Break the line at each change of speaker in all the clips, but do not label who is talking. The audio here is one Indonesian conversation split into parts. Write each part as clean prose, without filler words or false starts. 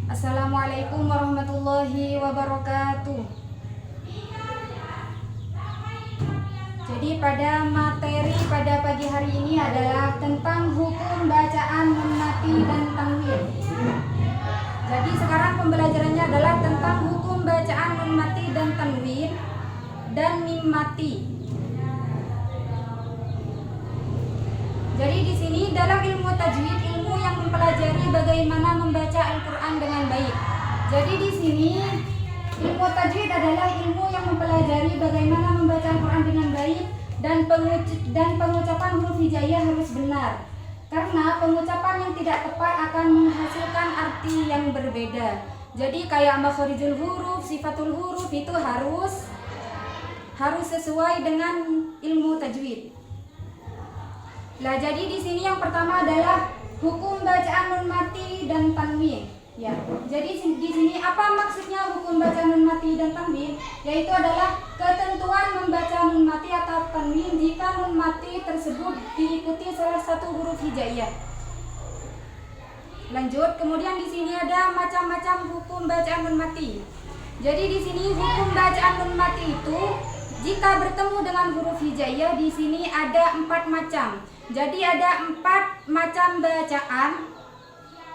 Assalamualaikum warahmatullahi wabarakatuh. Jadi pada materi pada pagi hari ini adalah tentang hukum bacaan nun mati dan tanwin. Jadi sekarang pembelajarannya adalah tentang hukum bacaan nun mati dan tanwin dan mim mati. Jadi di sini dalam ilmu tajwid, ilmu yang mempelajari bagaimana membaca Al-Qur'an dengan baik. Jadi di sini ilmu tajwid adalah ilmu yang mempelajari bagaimana membaca Al-Qur'an dengan baik dan pengucapan huruf hijaiyah harus benar. Karena pengucapan yang tidak tepat akan menghasilkan arti yang berbeda. Jadi kayak makharijul huruf, sifatul huruf itu harus sesuai dengan ilmu tajwid. Nah, jadi di sini yang pertama adalah hukum bacaan nun mati dan tanwin. Ya, jadi di sini apa maksudnya hukum bacaan nun mati dan tanwin? Yaitu adalah ketentuan membaca nun mati atau tanwin jika nun mati tersebut diikuti salah satu huruf hijaiyah. Lanjut, kemudian di sini ada macam-macam hukum bacaan nun mati. Jadi di sini hukum bacaan nun mati itu jika bertemu dengan huruf hijaiyah di sini ada 4 macam. Jadi ada 4 macam bacaan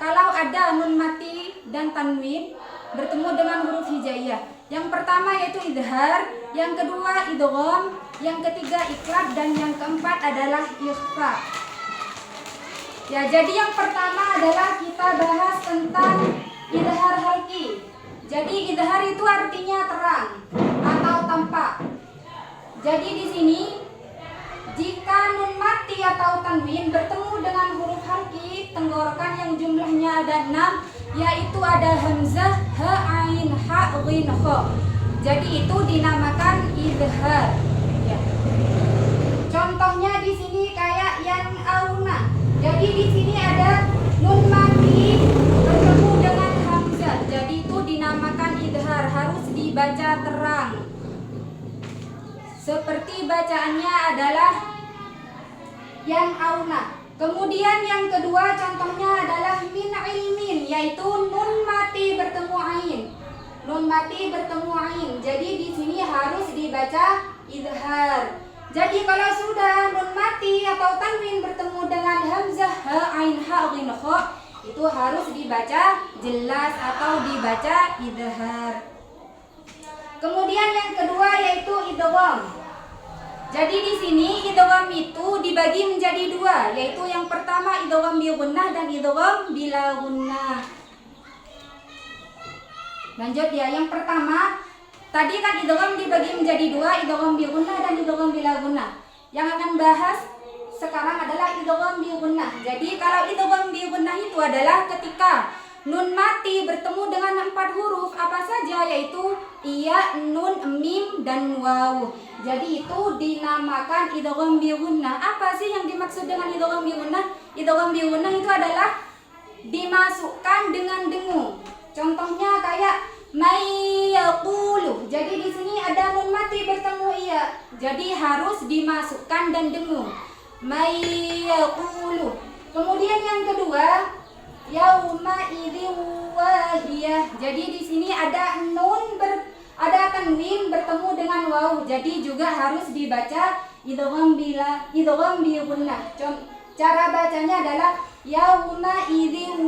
kalau ada nun mati dan tanwin bertemu dengan huruf hijaiyah. Yang pertama yaitu idhar, yang kedua idgham, yang ketiga iqlab, dan yang keempat adalah ikhfa. Ya, jadi yang pertama adalah kita bahas tentang idhar halqi. Jadi idhar itu artinya terang atau tampak. Jadi di sini jika nun mati atau tanwin bertemu dengan huruf halqi tenggorokan yang jumlahnya ada 6, yaitu ada hamzah, ha, ain, ha, ghin, kha. Jadi itu dinamakan idhar. Ya. Contohnya di sini kayak yang auna. Jadi di sini ada nun mati bertemu dengan hamzah. Jadi itu dinamakan idhar, harus dibaca terang. Seperti bacaannya adalah yang auna. Kemudian yang kedua contohnya adalah min ilmin, yaitu nun mati bertemu ain. Nun mati bertemu ain. Jadi di sini harus dibaca idhar. Jadi kalau sudah nun mati atau tanwin bertemu dengan hamzah, ha, ain, ha, ghin, kha, itu harus dibaca jelas atau dibaca idhar. Kemudian yang kedua yaitu idgham. Jadi di sini idgham itu dibagi menjadi 2, yaitu yang pertama idgham bi gunnah dan idgham bila gunnah. Lanjut ya, yang pertama tadi kan idgham dibagi menjadi 2, idgham bi gunnah dan idgham bila gunnah. Yang akan bahas sekarang adalah idgham bi gunnah. Jadi kalau idgham bi gunnah itu adalah ketika nun mati bertemu dengan 4 huruf apa saja, yaitu iya, nun, mim, dan waw. Jadi itu dinamakan idgham bi gunnah. Apa sih yang dimaksud dengan idgham bi gunnah? Idgham bi gunnah itu adalah dimasukkan dengan dengung. Contohnya kayak may yaqulu. Jadi di sini ada nun mati bertemu iya. Jadi harus dimasukkan dan dengung. May yaqulu. Kemudian yang kedua yauma idzin wahiyah. Jadi di sini ada ada tanwin bertemu dengan waw. Jadi juga harus dibaca idgham bi gunnah. Cara bacanya adalah yauma idzin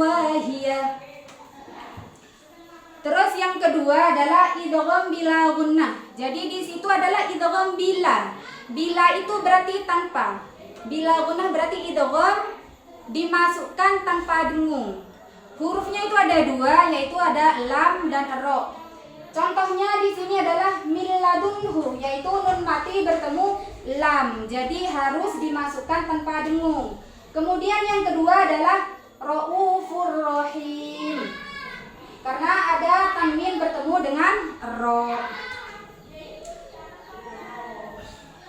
wahiyah. Terus yang kedua adalah idgham bila gunnah. Jadi di situ adalah idgham bila. Bila itu berarti tanpa. Bila gunnah berarti idgham dimasukkan tanpa dengung. Hurufnya itu ada 2, yaitu ada lam dan ro. Contohnya di sini adalah min ladunhu, yaitu nun mati bertemu lam. Jadi harus dimasukkan tanpa dengung. Kemudian yang kedua adalah raufur rahim. Karena ada tanwin bertemu dengan ro.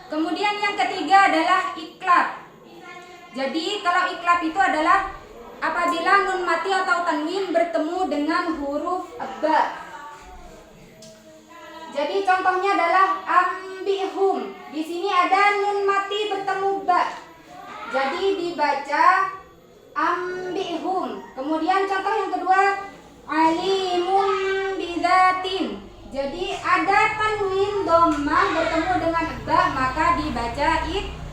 Kemudian yang ketiga adalah iqlab. Jadi kalau iqlab itu adalah apabila nun mati atau tanwin bertemu dengan huruf ba. Jadi contohnya adalah ambihum. Di sini ada nun mati bertemu ba. Jadi dibaca ambihum. Kemudian contoh yang kedua alimun bidatin. Jadi ada tanwin dhammah bertemu dengan ba, maka dibaca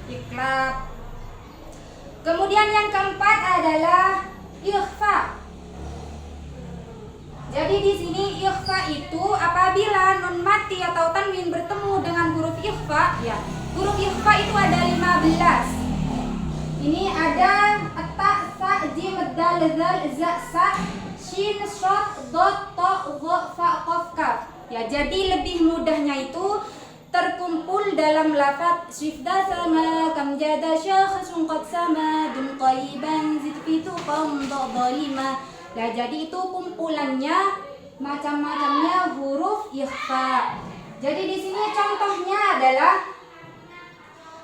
iklab. Kemudian yang keempat adalah ikhfa. Jadi di sini ikhfa itu apabila nun mati atau tanwin bertemu dengan huruf ikhfa, ya. Huruf ikhfa itu ada 15. Ini ada ta, sa, jim, dal, zal, za, sa, shin, shad, dot, ta, gha, fa, qaf, kaf. Ya, jadi lebih mudahnya itu terkumpul dalam lafaz syifda sama kam jada syakhsun qad sama dun qaiban zidfitu qam dhalima. Nah, jadi itu kumpulannya macam-macamnya huruf ikhfa. Jadi di sini contohnya adalah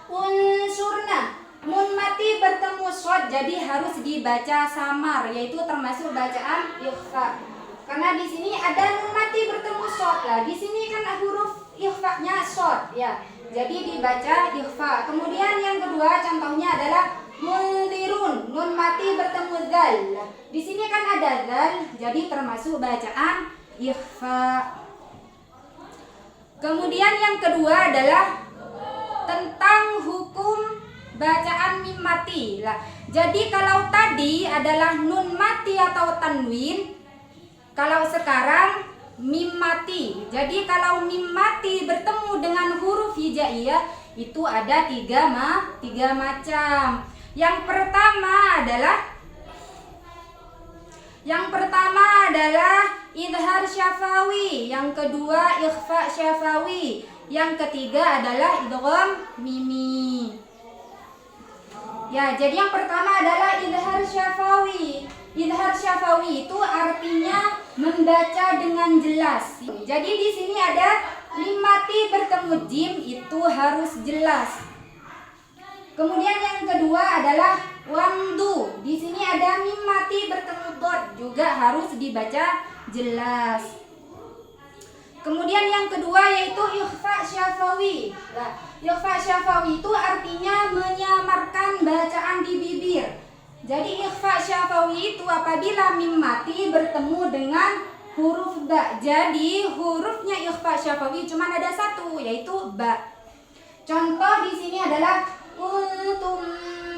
unsurna. Nun mati bertemu shad, jadi harus dibaca samar, yaitu termasuk bacaan ikhfa. Karena di sini ada nun mati bertemu shad. Lah, di sini kan huruf ikhfa-nya shad, ya. Jadi dibaca ikhfa. Kemudian yang kedua contohnya adalah mundirun. Nun mati bertemu zal. Di sini kan ada zal, jadi termasuk bacaan ikhfa. Kemudian yang kedua adalah tentang hukum bacaan mim mati. Lah, jadi kalau tadi adalah nun mati atau tanwin, kalau sekarang mim mati. Jadi kalau mim mati bertemu dengan huruf hijaiyah itu ada tiga macam. Yang pertama adalah idhar syafawi, yang kedua ikhfa syafawi, yang ketiga adalah idgham mimi. Ya, jadi yang pertama adalah idhar syafawi. Idhar syafawi itu artinya membaca dengan jelas. Jadi di sini ada mim mati bertemu jim, itu harus jelas. Kemudian yang kedua adalah wamdu. Di sini ada mim mati bertemu dot, juga harus dibaca jelas. Kemudian yang kedua yaitu ikhfa syafawi. Nah, ikhfa syafawi itu artinya menyamarkan bacaan di bibir. Jadi ikhfa syafawi itu apabila mim mati bertemu dengan huruf ba. Jadi hurufnya ikhfa syafawi cuma ada satu, yaitu ba. Contoh di sini adalah kuntum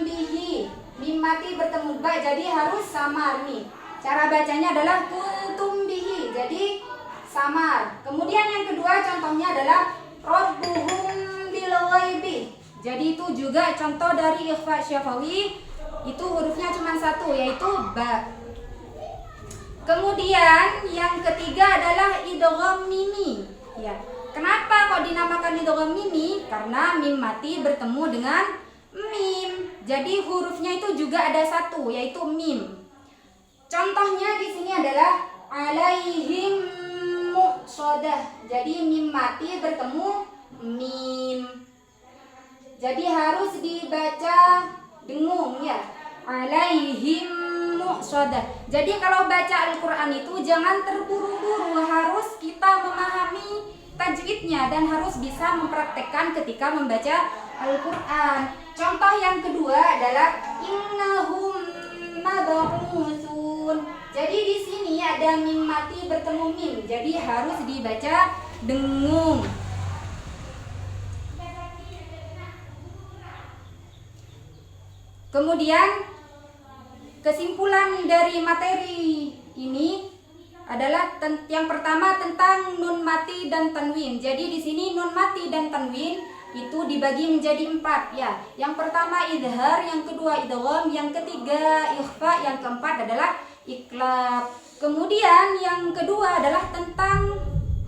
bihi. Mim mati bertemu ba, jadi harus samar nih. Cara bacanya adalah kuntum bihi. Jadi samar. Kemudian yang kedua contohnya adalah rabbuhum bil ghaibi. Jadi itu juga contoh dari ikhfa syafawi. Itu hurufnya cuma satu, yaitu ba. Kemudian yang ketiga adalah idgham mimi. Ya. Kenapa kok dinamakan idgham mimi? Karena mim mati bertemu dengan mim. Jadi hurufnya itu juga ada satu, yaitu mim. Contohnya di sini adalah alaihim muqsadah. Jadi mim mati bertemu mim. Jadi harus dibaca dengung, ya. Alaihim muqsadah. Jadi kalau baca Al-Qur'an itu jangan terburu-buru, harus kita memahami tajwidnya dan harus bisa mempraktekkan ketika membaca Al-Qur'an. Contoh yang kedua adalah innahum mab'utsun. Jadi di sini ada mim mati bertemu mim, jadi harus dibaca dengung. Kemudian kesimpulan dari materi ini adalah yang pertama tentang nun mati dan tanwin. Jadi di sini nun mati dan tanwin itu dibagi menjadi 4, ya. Yang pertama idhar, yang kedua idgham, yang ketiga ikhfa, yang keempat adalah iklab. Kemudian yang kedua adalah tentang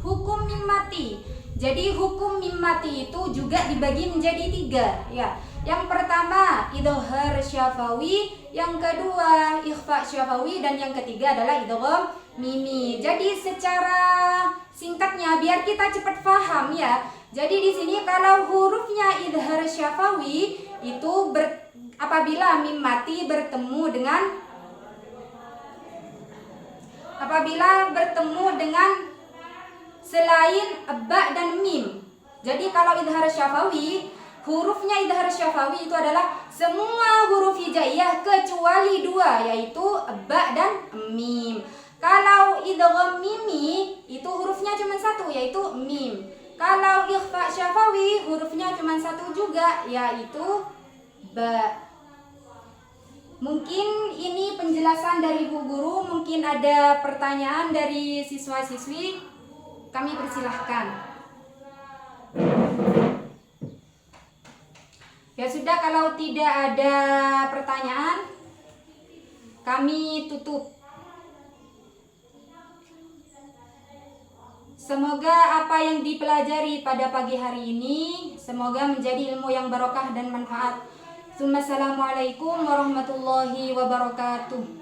hukum mim mati. Jadi hukum mim mati itu juga dibagi menjadi 3, ya. Yang pertama idhar syafawi, yang kedua ikhfa syafawi, dan yang ketiga adalah idgham mimi. Jadi secara singkatnya biar kita cepat paham, ya. Jadi di sini kalau hurufnya idhar syafawi itu apabila mim mati bertemu dengan selain ba dan mim. Jadi kalau idhar syafawi, hurufnya idhar syafawi itu adalah semua huruf hijaiyah kecuali 2, yaitu ba dan mim. Kalau idgham mimi itu hurufnya cuma satu, yaitu mim. Kalau ikhfa syafawi hurufnya cuma satu juga, yaitu ba. Mungkin ini penjelasan dari Bu Guru. Mungkin ada pertanyaan dari siswa-siswi, kami persilahkan. Ya sudah, kalau tidak ada pertanyaan, kami tutup. Semoga apa yang dipelajari pada pagi hari ini semoga menjadi ilmu yang barokah dan manfaat. Assalamualaikum warahmatullahi wabarakatuh.